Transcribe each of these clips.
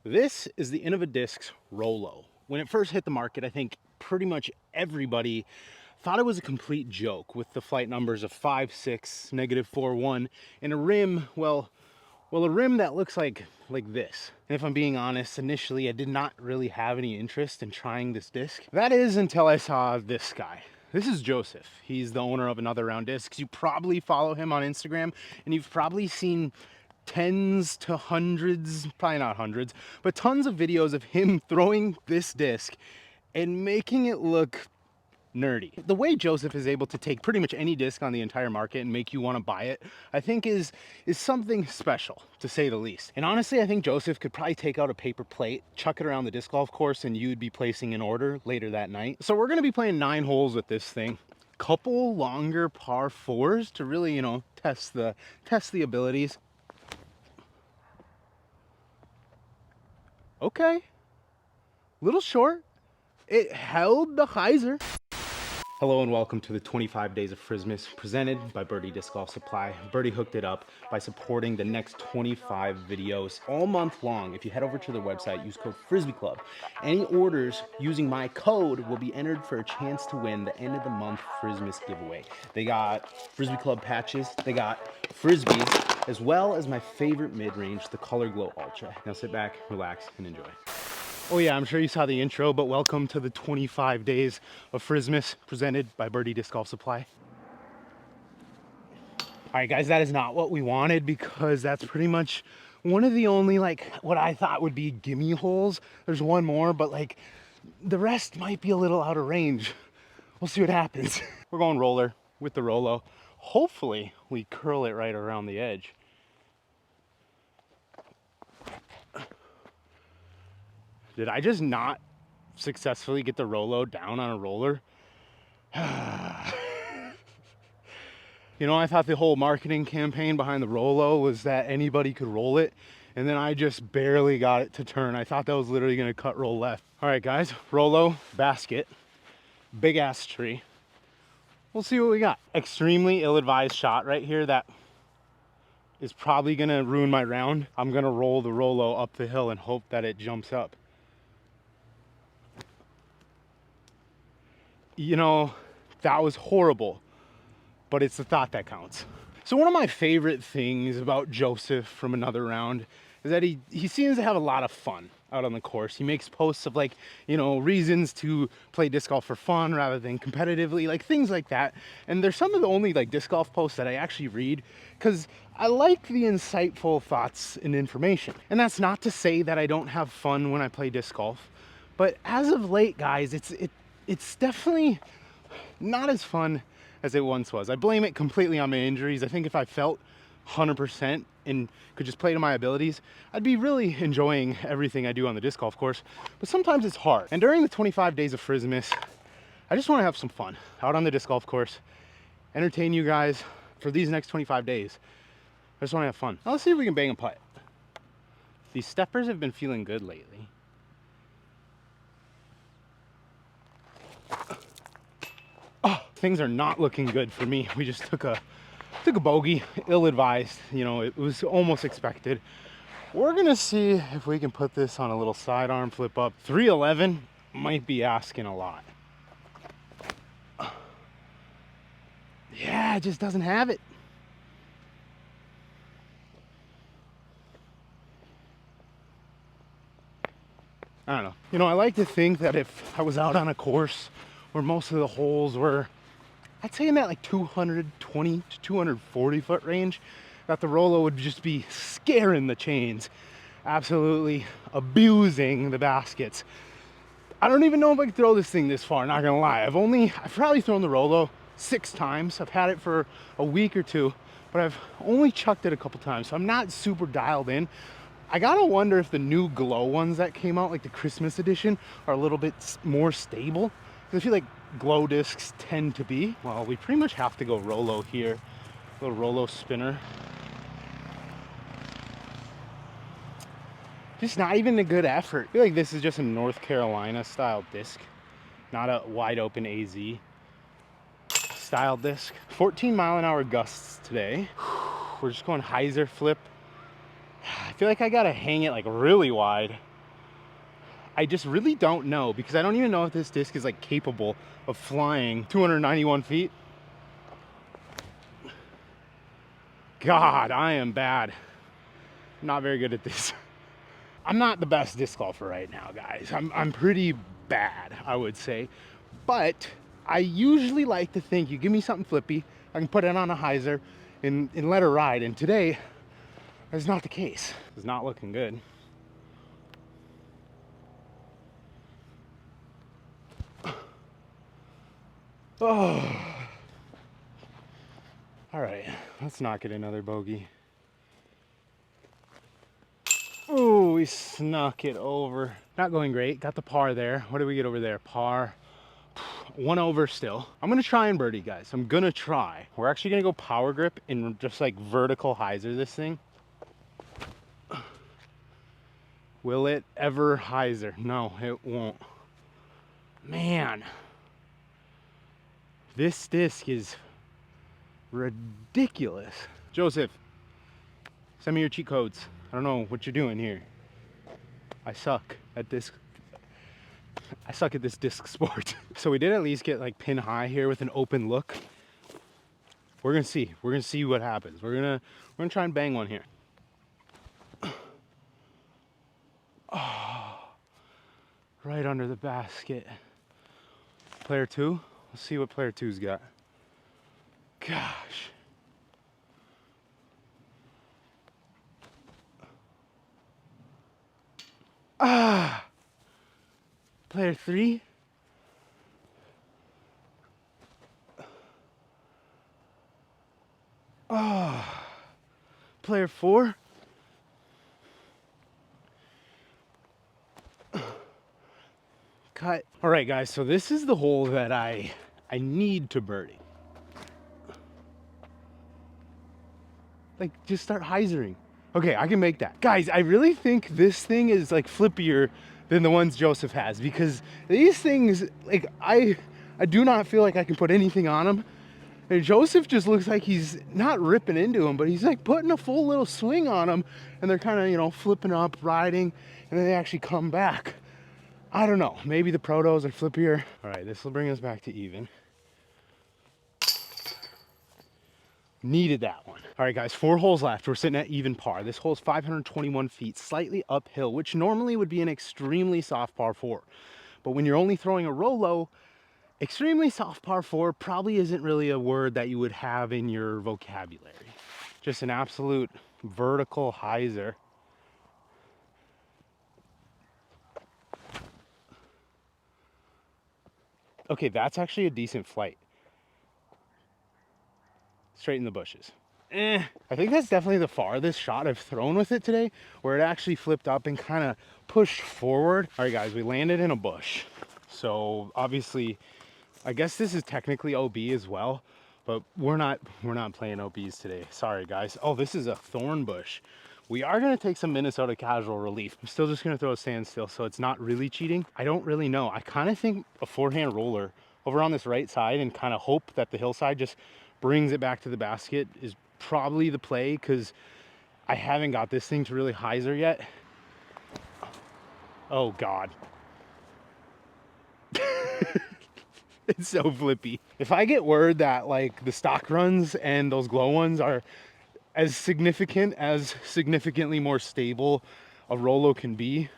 This is the Innova Discs Rollo. When it first hit the market, I think pretty much everybody thought it was a complete joke with the flight numbers of 5.6, -4.1, and a rim, well, a rim that looks like this. And if I'm being honest, initially I did not really have any interest in trying this disc. That is until I saw this guy. This is Joseph. He's the owner of Another Round Discs. You probably follow him on Instagram, and you've probably seen tens to hundreds, probably not hundreds, but tons of videos of him throwing this disc and making it look nerdy. The way Joseph is able to take pretty much any disc on the entire market and make you want to buy it, I think is something special, to say the least. And honestly, I think Joseph could probably take out a paper plate, chuck it around the disc golf course, and you'd be placing an order later that night. So we're going to be playing 9 holes with this thing. Couple longer par 4s to really, test the abilities. Okay, little short. It held the hyzer. Hello and welcome to the 25 Days of Frisbee presented by Birdie Disc Golf Supply. Birdie hooked it up by supporting the next 25 videos all month long. If you head over to their website, use code Frisbee Club. Any orders using my code will be entered for a chance to win the end of the month Frisbee giveaway. They got Frisbee Club patches, they got Frisbees, as well as my favorite mid-range, the Color Glow Ultra. Now sit back, relax, and enjoy. Oh yeah, I'm sure you saw the intro, but welcome to the 25 Days of Frisbee presented by Birdie Disc Golf Supply. All right, guys, that is not what we wanted because that's pretty much one of the only, what I thought would be gimme holes. There's one more, but the rest might be a little out of range. We'll see what happens. We're going roller with the Rollo. Hopefully we curl it right around the edge. Did I just not successfully get the Rollo down on a roller? I thought the whole marketing campaign behind the Rollo was that anybody could roll it, and then I just barely got it to turn. I thought that was literally gonna cut roll left. All right, guys, Rollo, basket, big ass tree. We'll see what we got. Extremely ill-advised shot right here that is probably gonna ruin my round. I'm gonna roll the Rollo up the hill and hope that it jumps up. That was horrible, but it's the thought that counts. So one of my favorite things about Joseph from Another Round is that he seems to have a lot of fun out on the course. He makes posts of reasons to play disc golf for fun rather than competitively, things like that. And they're some of the only disc golf posts that I actually read because I like the insightful thoughts and information. And that's not to say that I don't have fun when I play disc golf, but as of late, guys, it's definitely not as fun as it once was. I blame it completely on my injuries. I think if I felt 100% and could just play to my abilities, I'd be really enjoying everything I do on the disc golf course. But sometimes it's hard. And during the 25 Days of Frisbee, I just want to have some fun out on the disc golf course, entertain you guys for these next 25 days. I just want to have fun. Now let's see if we can bang a putt. These steppers have been feeling good lately. Oh, things are not looking good for me. We just took a bogey, ill-advised. It was almost expected. We're gonna see if we can put this on a little sidearm flip up. 311 might be asking a lot. Yeah, it just doesn't have it. I don't know. I like to think that if I was out on a course where most of the holes were, I'd say in that 220 to 240 foot range, that the Rollo would just be scaring the chains, absolutely abusing the baskets. I don't even know if I can throw this thing this far, not gonna lie. I've probably thrown the Rollo 6 times. I've had it for a week or two, but I've only chucked it a couple times, so I'm not super dialed in. I gotta wonder if the new glow ones that came out, like the Christmas edition, are a little bit more stable. Because I feel like glow discs tend to be. Well, we pretty much have to go Rollo here. Little Rollo spinner. Just not even a good effort. I feel like this is just a North Carolina style disc, not a wide open AZ style disc. 14-mile-an-hour gusts today. We're just going hyzer flip. I feel like I gotta hang it really wide I just really don't know, because I don't even know if this disc is like capable of flying 291 feet. God, I am bad. Not very good at this. I'm not the best disc golfer right now, guys. I'm pretty bad, I would say. But I usually like to think you give me something flippy, I can put it on a hyzer and let her ride. And today, that's not the case. It's not looking good. Oh. All right, let's not get another bogey. Oh, we snuck it over. Not going great. Got the par there. What did we get over there? Par. 1 over still. I'm gonna try and birdie, guys. I'm gonna try. We're actually gonna go power grip and just like vertical hyzer this thing. Will it ever hyzer? No, it won't. Man, this disc is ridiculous. Joseph, send me your cheat codes. I don't know what you're doing here. I suck at this. I suck at this disc sport. So we did at least get like pin high here with an open look. We're gonna see. We're gonna see what happens. We're gonna try and bang one here. Oh, right under the basket. Player 2. Let's see what player 2's got. Gosh. Ah. Player 3. Oh. Player 4. Cut. All right, guys. So this is the hole that I need to birdie. Like, just start hyzering. Okay, I can make that. Guys, I really think this thing is like flippier than the ones Joseph has, because these things, like, I do not feel like I can put anything on them. And Joseph just looks like he's not ripping into them, but he's like putting a full little swing on them, and they're kind of, you know, flipping up, riding, and then they actually come back. I don't know. Maybe the protos are flippier. All right, this will bring us back to even. Needed that one. All right, guys, 4 holes left. We're sitting at even par. This hole's 521 feet, slightly uphill, which normally would be an extremely soft par 4. But when you're only throwing a Rollo, extremely soft par 4 probably isn't really a word that you would have in your vocabulary. Just an absolute vertical hyzer. Okay, that's actually a decent flight. Straight in the bushes. I think that's definitely the farthest shot I've thrown with it today, where it actually flipped up and kind of pushed forward. All right, guys, we landed in a bush. So obviously, I guess this is technically OB as well, but we're not playing OBs today. Sorry, guys. Oh, this is a thorn bush. We are going to take some Minnesota casual relief. I'm still just going to throw a standstill, so it's not really cheating. I don't really know. I kind of think a forehand roller over on this right side and kind of hope that the hillside just brings it back to the basket is probably the play, because I haven't got this thing to really hyzer yet. Oh, God. It's so flippy. If I get word that like the stock runs and those glow ones are as significant as significantly more stable a Rollo can be,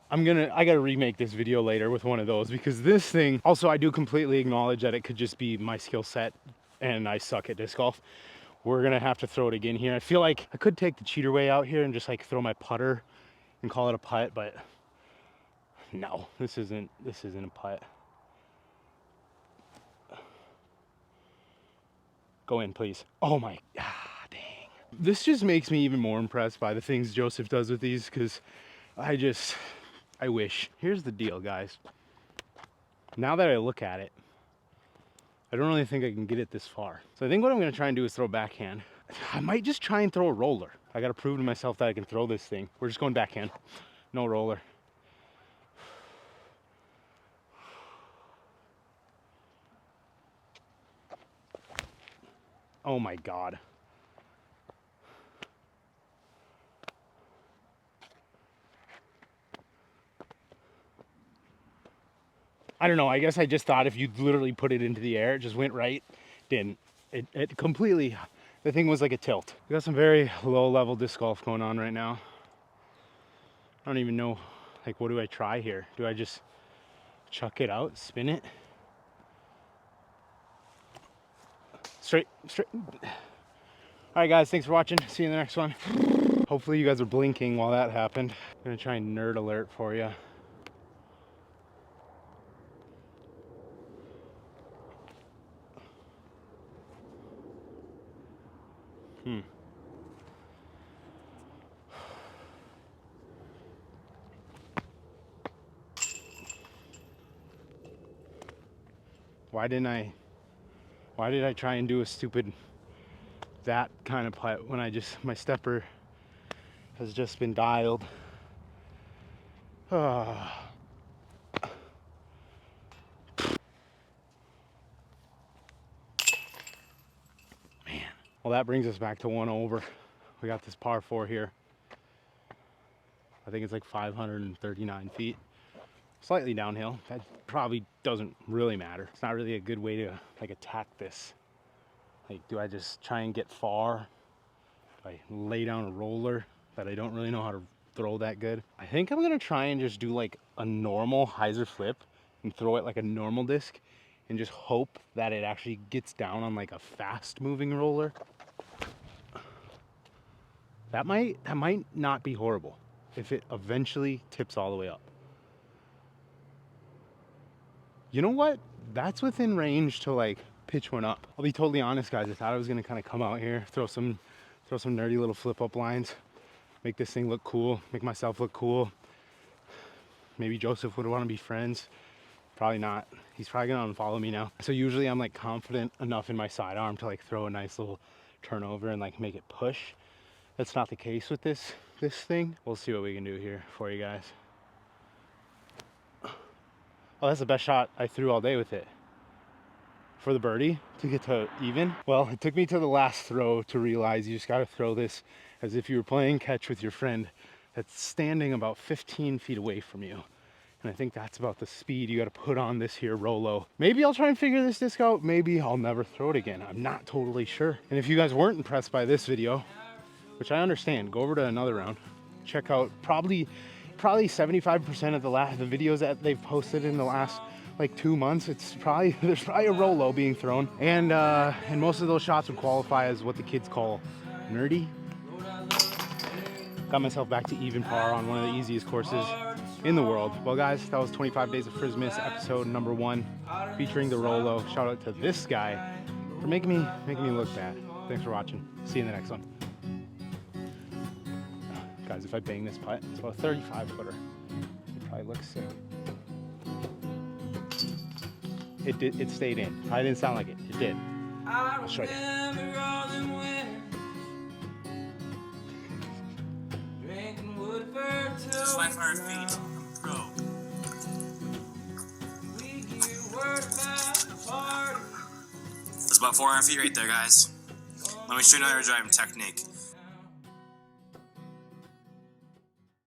I gotta remake this video later with one of those, because this thing, also I do completely acknowledge that it could just be my skill set and I suck at disc golf. We're gonna have to throw it again here. I feel like I could take the cheater way out here and just like throw my putter and call it a putt, but no, this isn't a putt. Go in, please. Oh my, dang. This just makes me even more impressed by the things Joseph does with these, because I wish. Here's the deal, guys. Now that I look at it, I don't really think I can get it this far. So I think what I'm gonna try and do is throw backhand. I might just try and throw a roller. I gotta prove to myself that I can throw this thing. We're just going backhand, no roller. Oh my God. I don't know, I guess I just thought if you literally put it into the air, it just went right. Didn't. It completely, the thing was like a tilt. We got some very low level disc golf going on right now. I don't even know, like, what do I try here? Do I just chuck it out, spin it? Straight. All right, guys, thanks for watching. See you in the next one. Hopefully you guys are blinking while that happened. I'm gonna try and nerd alert for you. Why did I try and do a stupid, that kind of putt when my stepper has just been dialed? Oh. Man. Well, that brings us back to 1 over. We got this par 4 here. I think it's like 539 feet. Slightly downhill. That probably doesn't really matter. It's not really a good way to like attack this. Like, do I just try and get far? Do I lay down a roller that I don't really know how to throw that good? I think I'm gonna try and just do like a normal hyzer flip and throw it like a normal disc and just hope that it actually gets down on like a fast moving roller. That might not be horrible if it eventually tips all the way up. You know what? That's within range to like pitch one up. I'll be totally honest, guys. I thought I was gonna kind of come out here, throw some nerdy little flip up lines, make this thing look cool, make myself look cool. Maybe Joseph would want to be friends. Probably not. He's probably gonna unfollow me now. So usually I'm like confident enough in my sidearm to like throw a nice little turnover and like make it push. That's not the case with this thing. We'll see what we can do here for you guys. Oh, that's the best shot I threw all day with it. For the birdie to get to even. Well, it took me to the last throw to realize you just got to throw this as if you were playing catch with your friend that's standing about 15 feet away from you. And I think that's about the speed you got to put on this here Rollo. Maybe I'll try and figure this disc out. Maybe I'll never throw it again. I'm not totally sure. And if you guys weren't impressed by this video, which I understand, go over to another round. Check out probably 75% of the videos that they've posted in the last like 2 months. There's probably a Rollo being thrown, and most of those shots would qualify as what the kids call nerdy. Got myself back to even par on one of the easiest courses in the world. Well, guys, that was 25 Days of Frisbee, episode number 1, featuring the Rollo. Shout out to this guy for making me look bad. Thanks for watching. See you in the next one. Guys, if I bang this putt, it's about a 35 footer. It probably looks sick. It stayed in. I didn't sound like it. It did. I'll show you. It's 500 feet. Pro. That's about 400 feet right there, guys. Let me show you another driving technique.